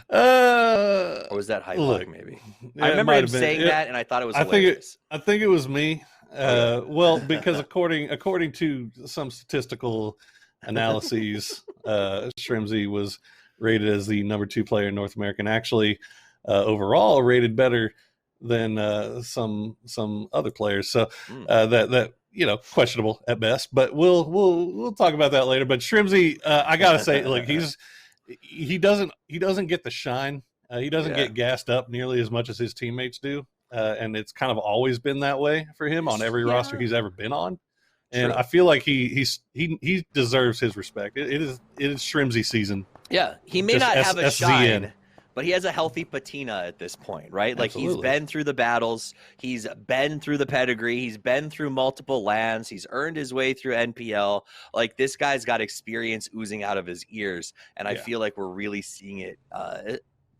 Or was that hype Look, maybe? yeah, I remember him saying that, and I thought it was hilarious. I think it was me. Okay. Well, because according to some statistical analyses, Shrimsy was rated as the #2 player in North America, and actually overall rated better than some other players. So that questionable at best. But we'll talk about that later. But Shrimsy, I gotta say, like he doesn't get the shine. He doesn't get gassed up nearly as much as his teammates do. And it's kind of always been that way for him on every roster he's ever been on. And I feel like he deserves his respect. It is Shrimsy season. Yeah, he may not have a shine, but he has a healthy patina at this point, right? Like he's been through the battles, he's been through the pedigree, he's been through multiple lands, he's earned his way through NPL. Like this guy's got experience oozing out of his ears, and I feel like we're really seeing it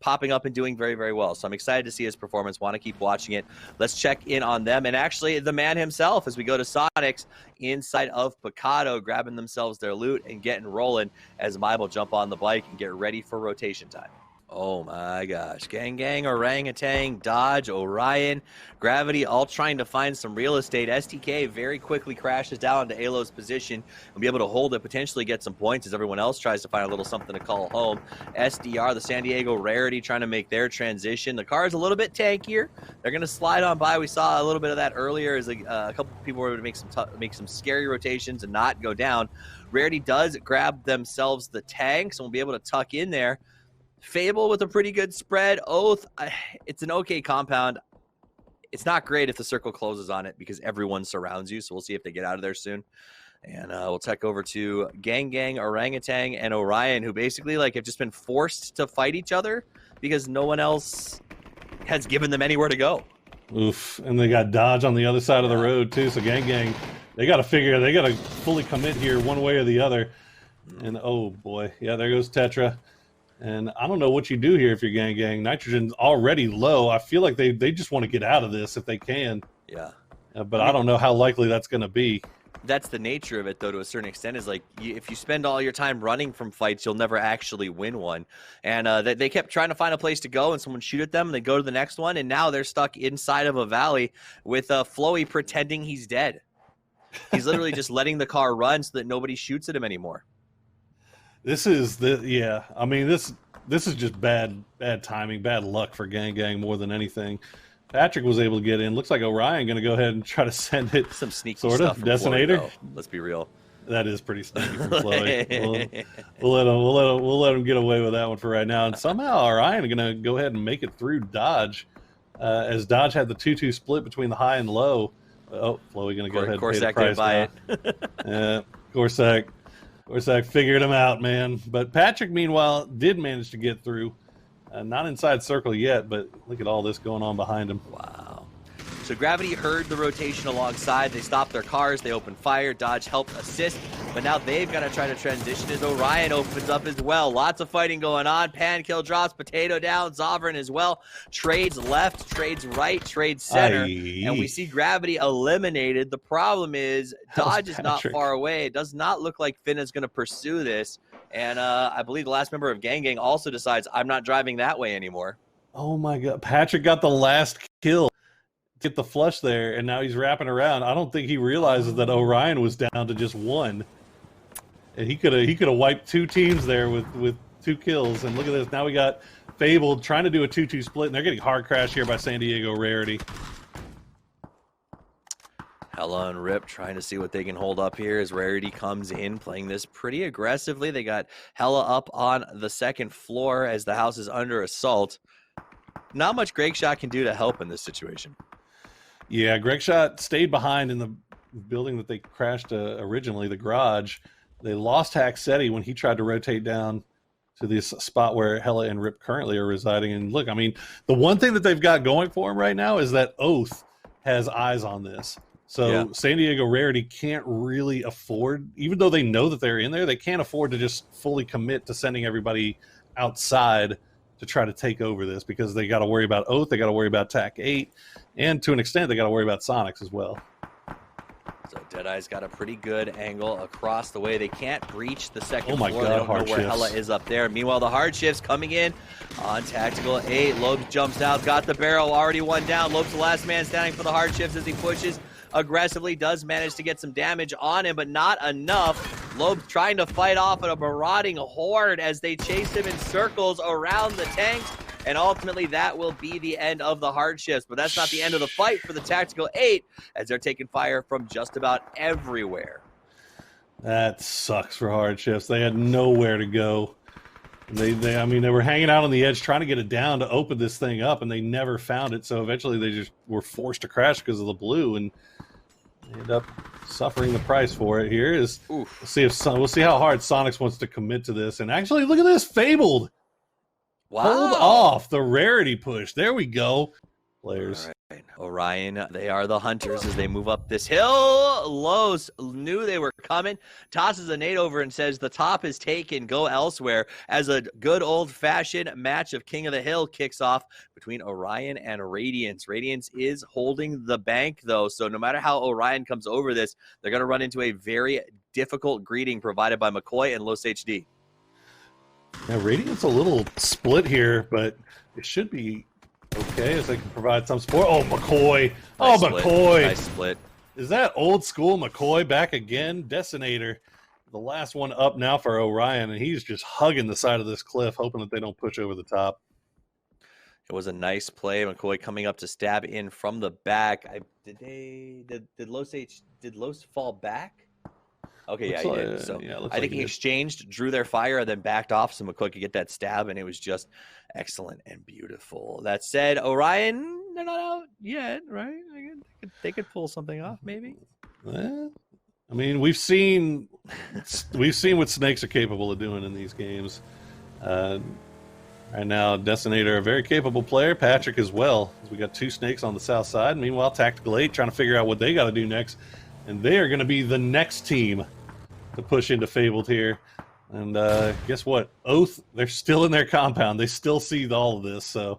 popping up and doing very, very well. So I'm excited to see his performance, want to keep watching it. Let's check in on them. And actually the man himself, as we go to Sonics inside of Picado, grabbing themselves their loot and getting rolling as Mybel jump on the bike and get ready for rotation time. Oh my gosh. Gang, Orangutan, Dodge, Orion, Gravity, all trying to find some real estate. STK very quickly crashes down to Alo's position and be able to hold it, potentially get some points as everyone else tries to find a little something to call home. SDR, the San Diego Rarity, trying to make their transition. The car is a little bit tankier. They're going to slide on by. We saw a little bit of that earlier as a couple people were going to make some scary rotations and not go down. Rarity does grab themselves the tanks and will be able to tuck in there. Fable with a pretty good spread. Oath, it's an okay compound. It's not great if the circle closes on it because everyone surrounds you, so we'll see if they get out of there soon. And we'll check over to Gang, Orangutan, and Orion, who basically have just been forced to fight each other because no one else has given them anywhere to go. Oof, and they got Dodge on the other side of the road, too, so Gang, they got to fully commit here one way or the other. And, oh, boy, yeah, there goes Tetra. And I don't know what you do here if you're Gang. Nitrogen's already low. I feel like they just want to get out of this if they can. Yeah. But I don't know how likely that's going to be. That's the nature of it, though, to a certain extent, is if you spend all your time running from fights, you'll never actually win one. And they kept trying to find a place to go, and someone shoot at them, and they go to the next one, and now they're stuck inside of a valley with Floey pretending he's dead. He's literally just letting the car run so that nobody shoots at him anymore. This is I mean, this is just bad timing, bad luck for Gang more than anything. Patrick was able to get in. Looks like Orion going to go ahead and try to send it. Some sneaky sort of stuff Detonator. Floyd, let's be real. That is pretty sneaky from Floyd. we'll let him get away with that one for right now. And somehow Orion going to go ahead and make it through Dodge, as Dodge had the 2-2 split between the high and low. Oh, Floyd going to go ahead and pay the price now. Yeah, Corsac figured him out, man. But Patrick, meanwhile, did manage to get through. Not inside circle yet, but look at all this going on behind him. Wow. So Gravity heard the rotation alongside. They stopped their cars. They opened fire. Dodge helped assist. But now they've got to try to transition as Orion opens up as well. Lots of fighting going on. Pan kill drops. Potato down. Zovereign as well. Trades left. Trades right. Trades center. And we see Gravity eliminated. The problem is Dodge is not far away. It does not look like Finn is going to pursue this. And I believe the last member of Gang also decides, I'm not driving that way anymore. Oh, my God. Patrick got the last kill. Get the flush there, and now he's wrapping around. I don't think he realizes that Orion was down to just one. And he could have wiped two teams there with 2 kills. And look at this. Now we got Fable trying to do a 2-2 split, and they're getting hard crashed here by San Diego Rarity. Hella and Rip trying to see what they can hold up here as Rarity comes in, playing this pretty aggressively. They got Hella up on the second floor as the house is under assault. Not much Greg Shot can do to help in this situation. Yeah, Greg Shot stayed behind in the building that they crashed originally, the garage. They lost Haxetti when he tried to rotate down to this spot where Hella and Rip currently are residing. And look, I mean, the one thing that they've got going for them right now is that Oath has eyes on this. So San Diego Rarity can't really afford, even though they know that they're in there, they can't afford to just fully commit to sending everybody outside to try to take over this, because they got to worry about Oath, they got to worry about TAC 8, and to an extent, they got to worry about Sonics as well. So Deadeye's got a pretty good angle across the way. They can't breach the second my floor. God, They don't know hard where shifts. Hella is up there. Meanwhile, the hard shifts coming in on Tactical 8. Lopes jumps out, got the barrel, already one down. Lopes the last man standing for the hard shifts as he pushes aggressively, does manage to get some damage on him, but not enough. Lopes trying to fight off a marauding horde as they chase him in circles around the tanks. And ultimately, that will be the end of the hard shifts. But that's not the end of the fight for the Tactical 8, as they're taking fire from just about everywhere. That sucks for hard shifts. They had nowhere to go. I mean, they were hanging out on the edge trying to get it down to open this thing up, and they never found it. So eventually, they just were forced to crash because of the blue, and they end up suffering the price for it. Here is we'll see how hard Sonics wants to commit to this. And actually, look at this, Fabled. Wow. Hold off the rarity push. There we go. Players. All right. Orion, they are the hunters as they move up this hill. Los knew they were coming. Tosses a nade over and says the top is taken. Go elsewhere as a good old-fashioned match of King of the Hill kicks off between Orion and Radiance. Radiance is holding the bank, though, so no matter how Orion comes over this, they're going to run into a very difficult greeting provided by McCoy and Los HD. Now, Radiant's a little split here, but it should be okay as they can provide some support. Oh, McCoy. Nice McCoy. Nice split. Is that old school McCoy back again? Detonator, the last one up now for Orion, and he's just hugging the side of this cliff, hoping that they don't push over the top. It was a nice play. McCoy coming up to stab in from the back. Did Los fall back? Okay, yeah, he did. So I think he exchanged, drew their fire, and then backed off so McCoy could get that stab, and it was just excellent and beautiful. That said, Orion, they're not out yet, right? They could pull something off, maybe. Well, I mean, we've seen what snakes are capable of doing in these games. Right now, Detonator, a very capable player. Patrick as well. We got two snakes on the south side. Meanwhile, Tactical 8 trying to figure out what they got to do next, and they are going to be the next team to push into Fabled here. And guess what? Oath, they're still in their compound. They still see all of this. So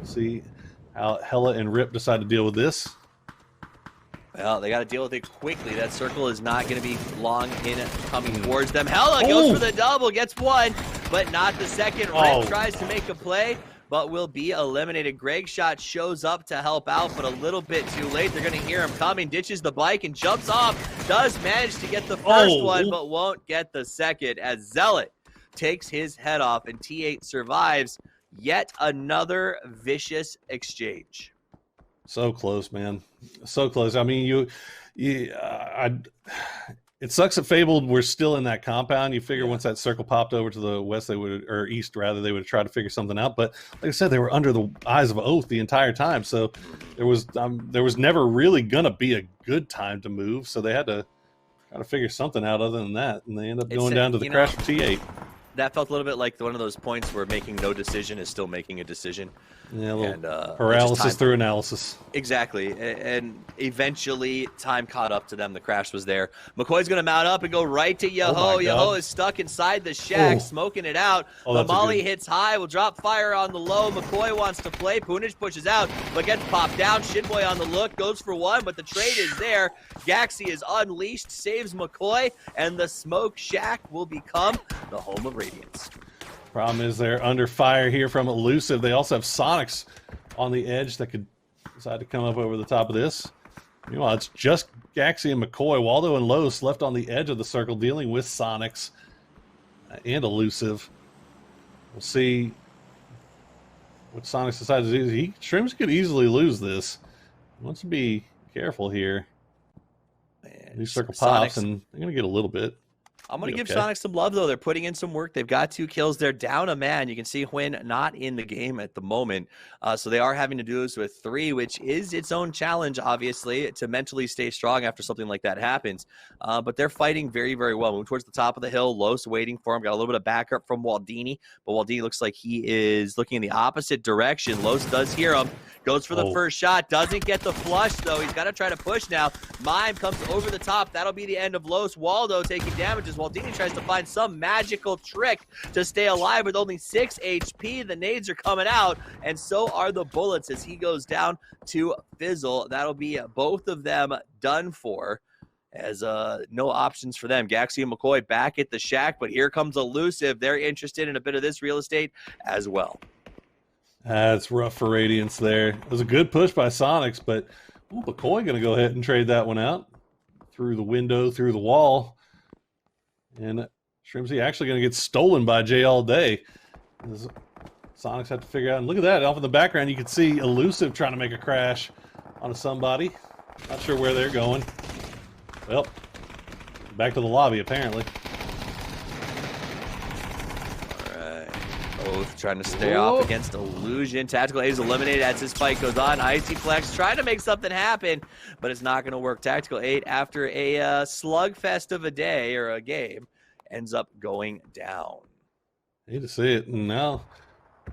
see how Hella and Rip decide to deal with this. Well, they got to deal with it quickly. That circle is not going to be long in coming towards them. Hella goes for the double, gets one, but not the second. Rip tries to make a play, but will be eliminated. Greg Shot shows up to help out, but a little bit too late. They're going to hear him coming, ditches the bike, and jumps off. Does manage to get the first one, but won't get the second, as Zealot takes his head off, and T8 survives yet another vicious exchange. So close, man. So close. I mean, it sucks that Fabled were still in that compound. You figure once that circle popped over to the west, or east rather, they would have tried to figure something out. But like I said, they were under the eyes of Oath the entire time, so there was never really gonna be a good time to move. So they had to try to figure something out other than that, and they end up going down to the crash for T8. That felt a little bit like one of those points where making no decision is still making a decision. Yeah, a little paralysis through analysis. Exactly. And eventually time caught up to them. The crash was there. McCoy's going to mount up and go right to Yoho. Yoho is stuck inside the shack, smoking it out. The molly hits high, will drop fire on the low. McCoy wants to play. Punich pushes out, but gets popped down. Shinboy on the look, goes for one, but the trade is there. Gaxi is unleashed, saves McCoy, and the smoke shack will become the home of Radiance. Problem is they're under fire here from Elusive. They also have Sonics on the edge that could decide to come up over the top of this. Meanwhile, it's just Gaxi and McCoy. Waldo and Los left on the edge of the circle dealing with Sonics and Elusive. We'll see what Sonics decides to do. Shrimps could easily lose this. He wants to be careful here. New circle pops, and they're going to get a little bit. I'm going to give Sonic some love, though. They're putting in some work. They've got 2 kills. They're down a man. You can see Hwin not in the game at the moment. So they are having to do this with 3, which is its own challenge, obviously, to mentally stay strong after something like that happens. But they're fighting very, very well. Moving towards the top of the hill. Los waiting for him. Got a little bit of backup from Waldini, but Waldini looks like he is looking in the opposite direction. Los does hear him. Goes for the first shot. Doesn't get the flush, though. He's got to try to push now. Mime comes over the top. That'll be the end of Los. Waldo taking damages while Dini tries to find some magical trick to stay alive with only 6 HP. The nades are coming out, and so are the bullets as he goes down to Fizzle. That'll be both of them done for, as no options for them. Gaxi and McCoy back at the shack, but here comes Elusive. They're interested in a bit of this real estate as well. That's rough for Radiance there. It was a good push by Sonics, but McCoy going to go ahead and trade that one out. Through the window, through the wall. And Shrimsy actually going to get stolen by Jay all day. Sonics have to figure out. And look at that. Off in the background, you can see Elusive trying to make a crash onto somebody. Not sure where they're going. Well, back to the lobby, apparently. Oath trying to stay off against Illusion. Tactical 8 is eliminated as this fight goes on. Icy Flex trying to make something happen, but it's not going to work. Tactical 8, after a slugfest of a day or a game, ends up going down. Hate to see it. And now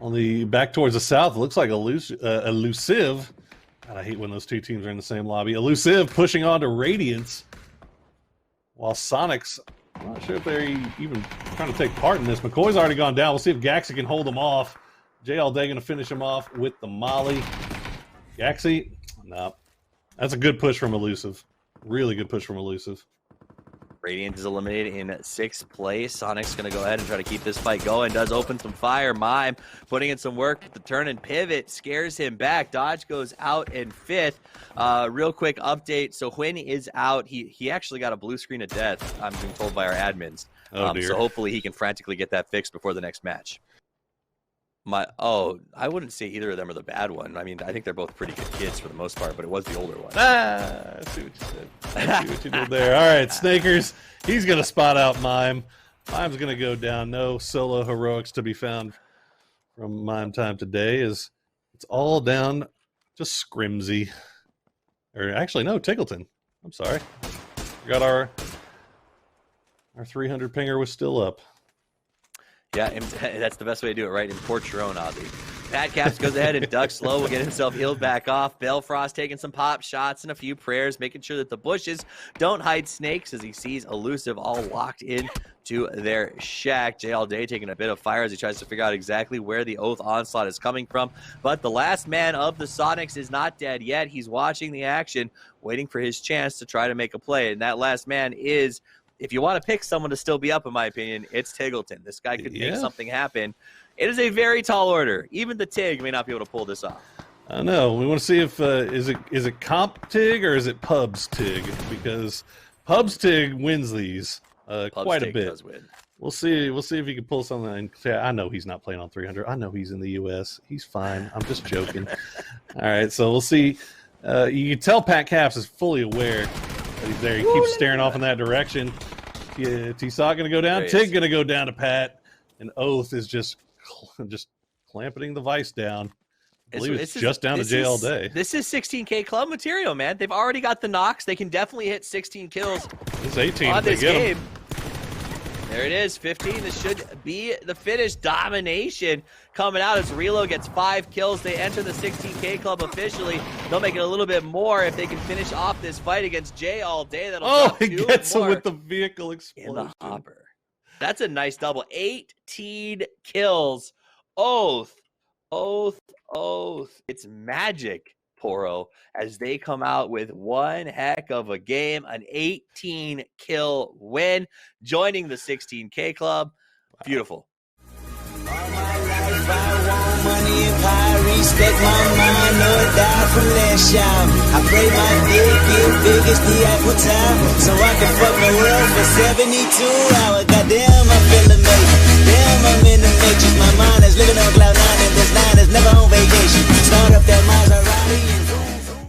on the back towards the south, it looks like Elusive. God, I hate when those two teams are in the same lobby. Elusive pushing on to Radiance, while Sonics, I'm not sure if they're even trying to take part in this. McCoy's already gone down. We'll see if Gaxi can hold them off. Jay all day going to finish him off with the molly. Gaxi, no. That's a good push from Elusive. Really good push from Elusive. Radiant is eliminated in 6th place. Sonic's going to go ahead and try to keep this fight going. Does open some fire. Mime putting in some work with the turn and pivot. Scares him back. Dodge goes out in 5th. Real quick update. So Huynh is out. He actually got a blue screen of death, I'm being told by our admins. Oh, dear. So hopefully he can frantically get that fixed before the next match. I wouldn't say either of them are the bad one. I mean, I think they're both pretty good kids for the most part, but it was the older one. I see what you said. I see what you did there. All right, Snakers. He's going to spot out Mime. Mime's going to go down. No solo heroics to be found from Mime time today. It's all down to Scrimsy. Or actually, no, Tickleton. I'm sorry. Got our 300 pinger was still up. Yeah, that's the best way to do it, right? Import your own, Ozzy. Pat Caps goes ahead and ducks low. Will get himself healed back off. Belfrost taking some pop shots and a few prayers, making sure that the bushes don't hide snakes as he sees Elusive all locked in to their shack. Jay all day taking a bit of fire as he tries to figure out exactly where the Oath onslaught is coming from. But the last man of the Sonics is not dead yet. He's watching the action, waiting for his chance to try to make a play. And that last man is, if you want to pick someone to still be up, in my opinion, it's Tiggleton. This guy could make something happen. It is a very tall order. Even the Tig may not be able to pull this off. I know. We want to see if is it Comp Tig or is it Pubs Tig? Because Pubs Tig wins these quite a bit. Does win. We'll see. We'll see if he can pull something. I know he's not playing on 300. I know he's in the U.S. He's fine. I'm just joking. All right, so we'll see. You can tell Pat Caps is fully aware that he's there. He keeps staring off in that direction. T-Sock going to go down. Tig going to go down to Pat. And Oath is just clamping the vice down. I believe it's just down to Jay all day. This is 16K club material, man. They've already got the knocks. They can definitely hit 16 kills. It's 18 on this game. Him. There it is, 15. This should be the finish. Domination coming out as Relo gets 5 kills. They enter the 16K club officially. They'll make it a little bit more if they can finish off this fight against Jay all day. That'll he gets him with the vehicle explosion. In the hopper. That's a nice double. 18 kills. Oath. It's magic, Poro, as they come out with one heck of a game, an 18-kill win, joining the 16K club. Beautiful. Money and power, respect my mind, no die from last shot. I pray my dick get big as the Eiffel Tower, so I can fuck the world for 72 hours. Goddamn, I feel amazing. Damn, I'm in the matrix. My mind is living on cloud 9, and this 9 is never on vacation.